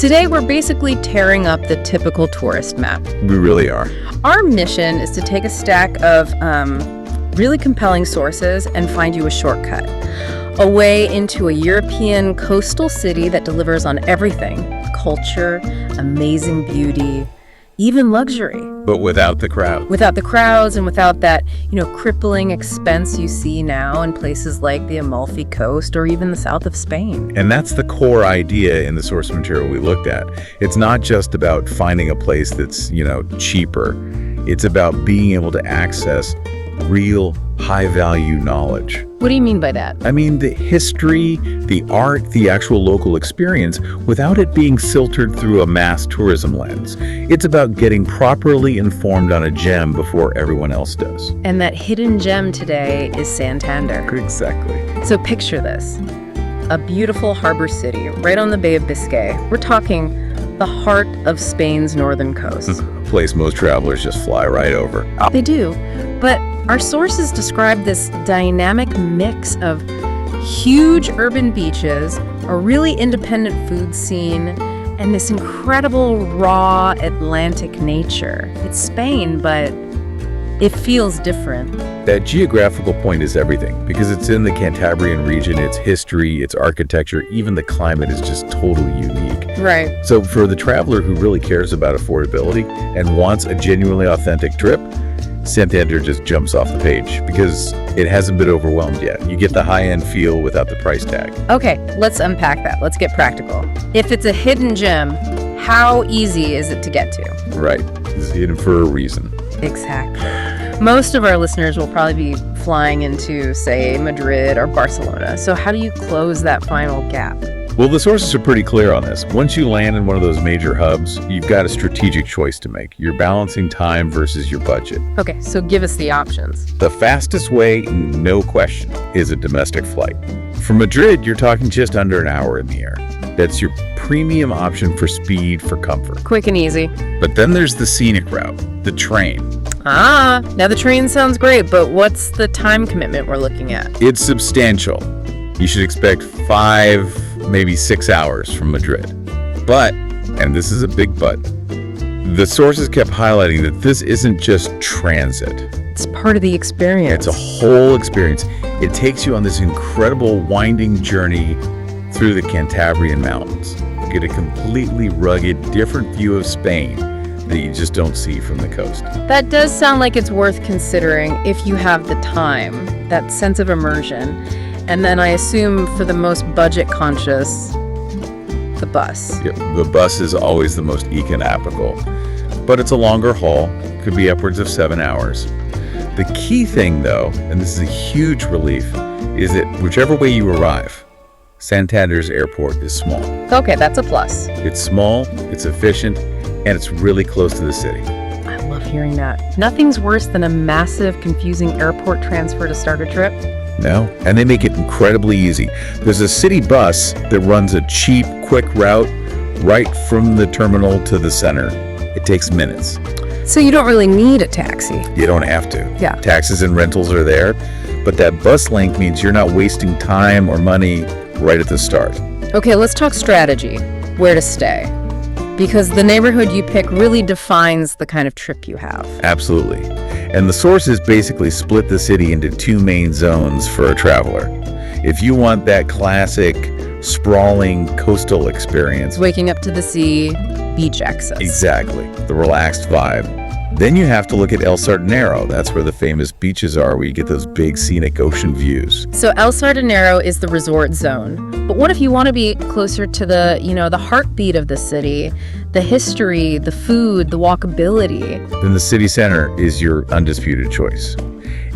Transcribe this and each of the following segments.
Today, we're basically tearing up the typical tourist map. We really are. Our mission is to take a stack of really compelling sources and find you a shortcut. A way into a European coastal city that delivers on everything: culture, amazing beauty, even luxury. But without the crowd. Without the crowds and without that, crippling expense you see now in places like the Amalfi Coast or even the south of Spain. And that's the core idea in the source material we looked at. It's not just about finding a place that's, cheaper. It's about being able to access real high-value knowledge. What do you mean by that? I mean the history, the art, the actual local experience without it being filtered through a mass tourism lens. It's about getting properly informed on a gem before everyone else does. And that hidden gem today is Santander. Exactly. So picture this. A beautiful harbor city right on the Bay of Biscay. We're talking the heart of Spain's northern coast. A place most travelers just fly right over. They do. But our sources describe this dynamic mix of huge urban beaches, a really independent food scene, and this incredible raw Atlantic nature. It's Spain, but it feels different. That geographical point is everything because it's in the Cantabrian region, its history, its architecture, even the climate is just totally unique. Right. So for the traveler who really cares about affordability and wants a genuinely authentic trip, Santander just jumps off the page because it hasn't been overwhelmed yet. You get the high-end feel without the price tag. Okay, let's unpack that. Let's get practical. If it's a hidden gem, how easy is it to get to? Right. It's hidden for a reason. Exactly. Most of our listeners will probably be flying into, say, Madrid or Barcelona. So how do you close that final gap? Well, the sources are pretty clear on this. Once you land in one of those major hubs, you've got a strategic choice to make. You're balancing time versus your budget. Okay, so give us the options. The fastest way, no question, is a domestic flight. From Madrid, you're talking just under an hour in the air. That's your premium option for speed, for comfort. Quick and easy. But then there's the scenic route, the train. Now the train sounds great, but what's the time commitment we're looking at? It's substantial. You should expect 5, maybe 6 hours from Madrid. But, and this is a big but, the sources kept highlighting that this isn't just transit. It's part of the experience. It's a whole experience. It takes you on this incredible winding journey through the Cantabrian Mountains. You get a completely rugged, different view of Spain that you just don't see from the coast. That does sound like it's worth considering if you have the time, that sense of immersion. And then I assume for the most budget conscious, the bus. Yep, the bus is always the most economical, but it's a longer haul, could be upwards of 7 hours. The key thing though, and this is a huge relief, is that whichever way you arrive, Santander's airport is small. Okay, that's a plus. It's small, it's efficient, and it's really close to the city. I love hearing that. Nothing's worse than a massive, confusing airport transfer to start a trip. No, and they make it incredibly easy. There's a city bus that runs a cheap, quick route right from the terminal to the center. It takes minutes. So you don't really need a taxi. You don't have to. Yeah. Taxis and rentals are there, but that bus link means you're not wasting time or money right at the start. Okay, let's talk strategy. Where to stay? Because the neighborhood you pick really defines the kind of trip you have. Absolutely. And the sources basically split the city into 2 main zones for a traveler. If you want that classic, sprawling coastal experience. Waking up to the sea, beach access. Exactly. The relaxed vibe. Then you have to look at El Sardinero. That's where the famous beaches are, where you get those big scenic ocean views. So El Sardinero is the resort zone. But what if you want to be closer to the heartbeat of the city, the history, the food, the walkability? Then the city center is your undisputed choice.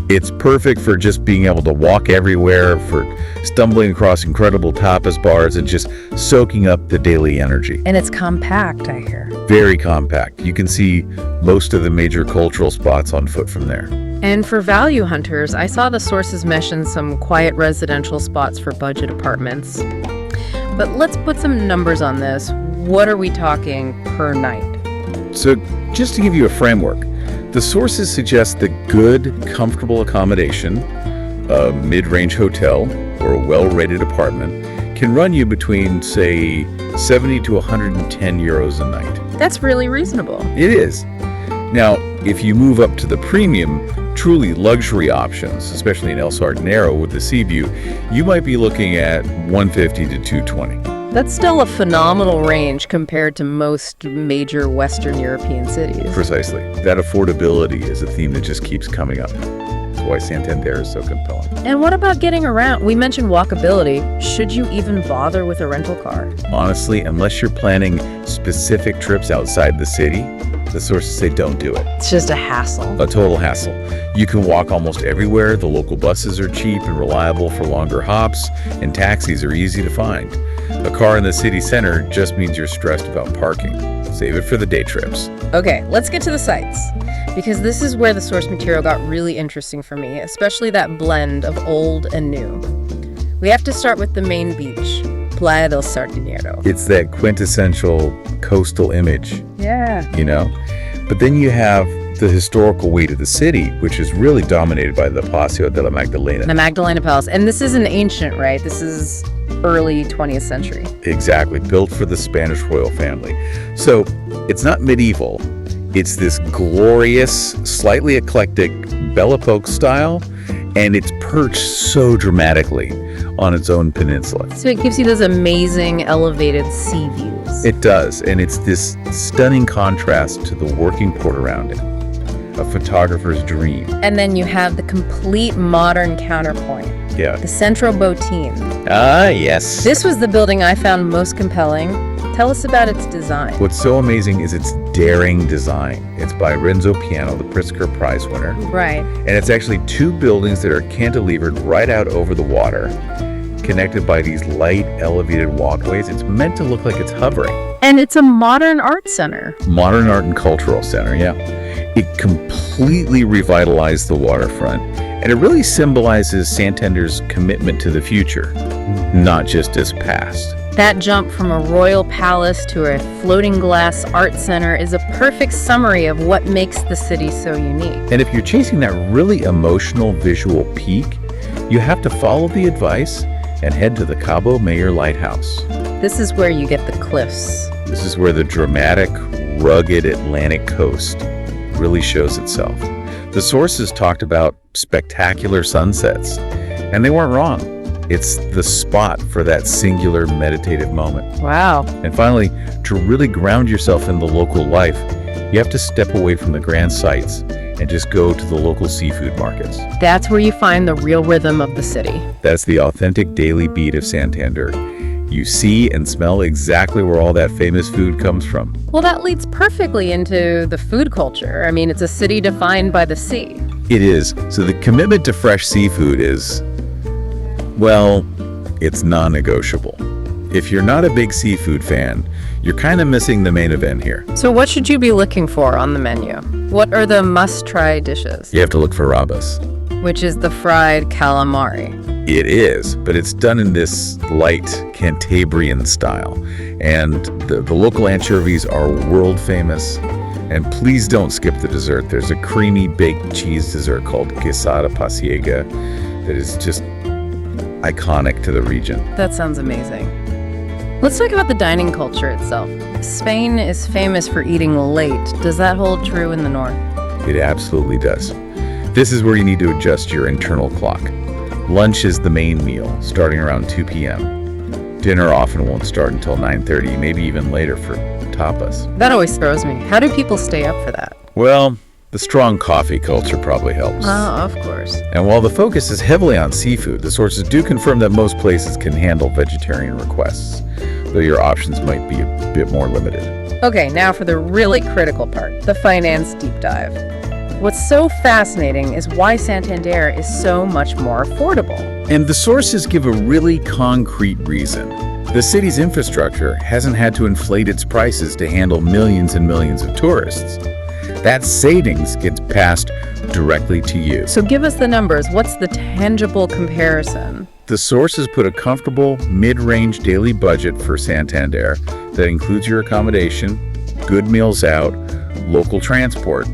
It's perfect for just being able to walk everywhere, for stumbling across incredible tapas bars and just soaking up the daily energy. And it's compact, I hear. Very compact. You can see most of the major cultural spots on foot from there. And for value hunters, I saw the sources mention some quiet residential spots for budget apartments. But let's put some numbers on this. What are we talking per night? So just to give you a framework, the sources suggest that good, comfortable accommodation, a mid-range hotel or a well-rated apartment, can run you between, say, 70 to 110 euros a night. That's really reasonable. It is. Now, if you move up to the premium, truly luxury options, especially in El Sardinero with the sea view, you might be looking at 150 to 220. That's still a phenomenal range compared to most major Western European cities. Precisely. That affordability is a theme that just keeps coming up. That's why Santander is so compelling. And what about getting around? We mentioned walkability. Should you even bother with a rental car? Honestly, unless you're planning specific trips outside the city, the sources say don't do it. It's just a hassle. A total hassle. You can walk almost everywhere. The local buses are cheap and reliable for longer hops, and taxis are easy to find. A car in the city center just means you're stressed about parking. Save it for the day trips. Okay, let's get to the sites, because this is where the source material got really interesting for me, especially that blend of old and new. We have to start with the main beach, Playa del Sardinero. It's that quintessential coastal image, Yeah. you know? But then you have the historical weight of the city, which is really dominated by the Palacio de la Magdalena. The Magdalena Palace. And this isn't ancient, right? This is early 20th century. Exactly, built for the Spanish royal family. So it's not medieval. It's this glorious, slightly eclectic Belle Epoque style, and it's perched so dramatically on its own peninsula. So it gives you those amazing elevated sea views. It does, and it's this stunning contrast to the working port around it. A photographer's dream. And then you have the complete modern counterpoint, Yeah. the Centro Botin. Ah, yes. This was the building I found most compelling. Tell us about its design. What's so amazing is its daring design. It's by Renzo Piano, the Pritzker Prize winner. Right. And it's actually two buildings that are cantilevered right out over the water, connected by these light, elevated walkways. It's meant to look like it's hovering. And it's a modern art center. Modern art and cultural center, yeah. It completely revitalized the waterfront, and it really symbolizes Santander's commitment to the future, not just its past. That jump from a royal palace to a floating glass art center is a perfect summary of what makes the city so unique. And if you're chasing that really emotional visual peak, you have to follow the advice and head to the Cabo Mayor Lighthouse. This is where you get the cliffs. This is where the dramatic, rugged Atlantic coast really shows itself. The sources talked about spectacular sunsets, and they weren't wrong. It's the spot for that singular meditative moment. Wow. And finally, to really ground yourself in the local life, you have to step away from the grand sights and just go to the local seafood markets. That's where you find the real rhythm of the city. That's the authentic daily beat of Santander. You see and smell exactly where all that famous food comes from. Well, that leads perfectly into the food culture. I mean, it's a city defined by the sea. It is. So the commitment to fresh seafood is, well, it's non-negotiable. If you're not a big seafood fan, you're kind of missing the main event here. So what should you be looking for on the menu? What are the must-try dishes? You have to look for rabas. Which is the fried calamari. It is, but it's done in this light Cantabrian style. And the local anchovies are world famous. And please don't skip the dessert. There's a creamy baked cheese dessert called quesada pasiega that is just iconic to the region. That sounds amazing. Let's talk about the dining culture itself. Spain is famous for eating late. Does that hold true in the north? It absolutely does. This is where you need to adjust your internal clock. Lunch is the main meal, starting around 2 p.m. Dinner often won't start until 9:30, maybe even later for tapas. That always throws me. How do people stay up for that? Well, the strong coffee culture probably helps. Oh, of course. And while the focus is heavily on seafood, the sources do confirm that most places can handle vegetarian requests, though your options might be a bit more limited. Okay, now for the really critical part, the finance deep dive. What's so fascinating is why Santander is so much more affordable. And the sources give a really concrete reason. The city's infrastructure hasn't had to inflate its prices to handle millions and millions of tourists. That savings gets passed directly to you. So give us the numbers. What's the tangible comparison? The sources put a comfortable mid-range daily budget for Santander that includes your accommodation, good meals out, local transport,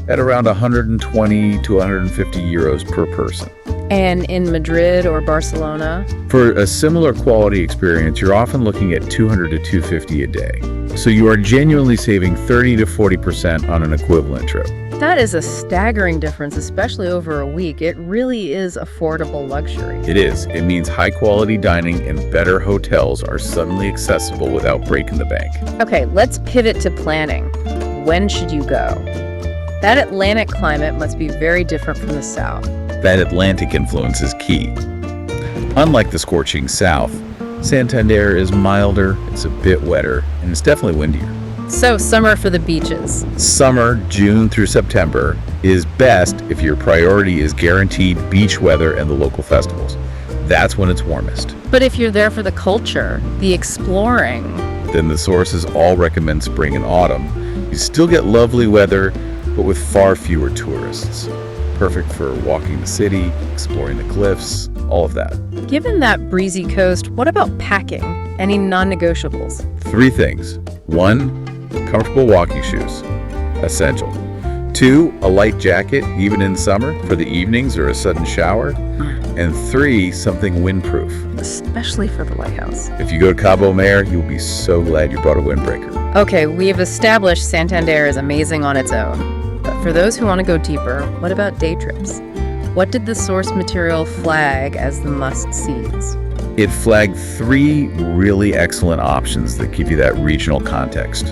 at around 120 to 150 euros per person. And in Madrid or Barcelona? For a similar quality experience, you're often looking at $200 to $250 a day. So you are genuinely saving 30 to 40% on an equivalent trip. That is a staggering difference, especially over a week. It really is affordable luxury. It is. It means high-quality dining and better hotels are suddenly accessible without breaking the bank. Okay, let's pivot to planning. When should you go? That Atlantic climate must be very different from the South. That Atlantic influence is key. Unlike the scorching South, Santander is milder, it's a bit wetter, and it's definitely windier. So, summer for the beaches. Summer, June through September, is best if your priority is guaranteed beach weather and the local festivals. That's when it's warmest. But if you're there for the culture, the exploring, Then the sources all recommend spring and autumn. You still get lovely weather, but with far fewer tourists. Perfect for walking the city, exploring the cliffs, all of that. given that breezy coast, what about packing? Any non-negotiables? 3 things. 1, comfortable walking shoes. Essential. 2, a light jacket, even in summer, for the evenings or a sudden shower. And 3, something windproof. Especially for the lighthouse. If you go to Cabo Mayor, you'll be so glad you brought a windbreaker. Okay, we've established Santander is amazing on its own. But for those who want to go deeper, what about day trips? What did the source material flag as the must-sees? It flagged 3 really excellent options that give you that regional context.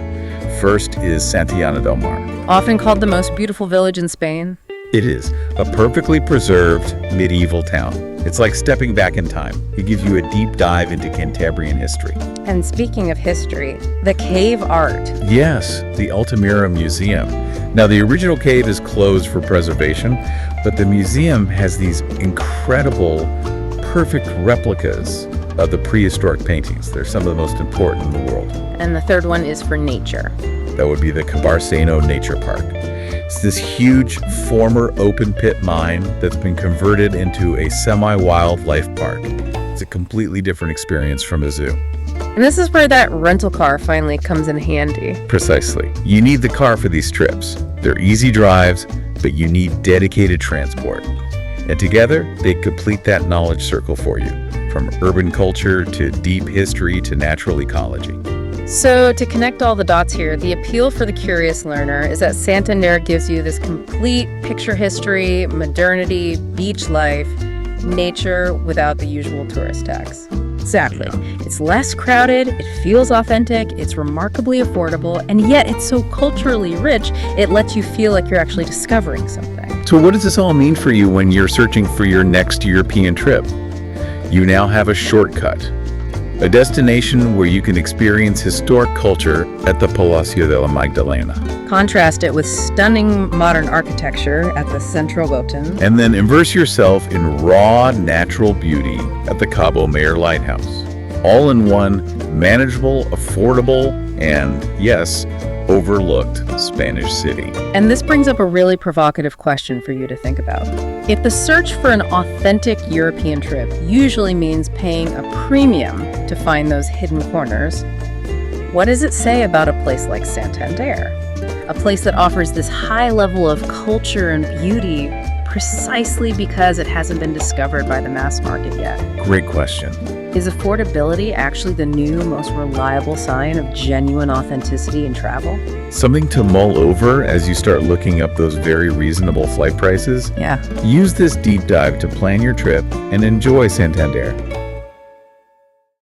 First is Santiana del Mar. Often called the most beautiful village in Spain. It is a perfectly preserved medieval town. It's like stepping back in time. It gives you a deep dive into Cantabrian history. And speaking of history, the cave art. Yes, the Altamira Museum. Now, the original cave is closed for preservation, but the museum has these incredible, perfect replicas of the prehistoric paintings. They're some of the most important in the world. And the third one is for nature. That would be the Cabarceno Nature Park. It's this huge former open pit mine that's been converted into a semi-wildlife park. It's a completely different experience from a zoo. And this is where that rental car finally comes in handy. Precisely. You need the car for these trips. They're easy drives, but you need dedicated transport. And together, they complete that knowledge circle for you, from urban culture to deep history to natural ecology. So to connect all the dots here, the appeal for the curious learner is that Santander gives you this complete picture history, modernity, beach life, nature without the usual tourist tax. Exactly. It's less crowded, it feels authentic, it's remarkably affordable, and yet it's so culturally rich, it lets you feel like you're actually discovering something. So what does this all mean for you when you're searching for your next European trip? You now have a shortcut. A destination where you can experience historic culture at the Palacio de la Magdalena. Contrast it with stunning modern architecture at the Centro Botin. And then immerse yourself in raw natural beauty at the Cabo Mayor Lighthouse. All in one manageable, affordable, and yes, overlooked Spanish city. And this brings up a really provocative question for you to think about. If the search for an authentic European trip usually means paying a premium to find those hidden corners, what does it say about a place like Santander? A place that offers this high level of culture and beauty precisely because it hasn't been discovered by the mass market yet. Great question. Is affordability actually the new, most reliable sign of genuine authenticity in travel? Something to mull over as you start looking up those very reasonable flight prices. Yeah. Use this deep dive to plan your trip and enjoy Santander.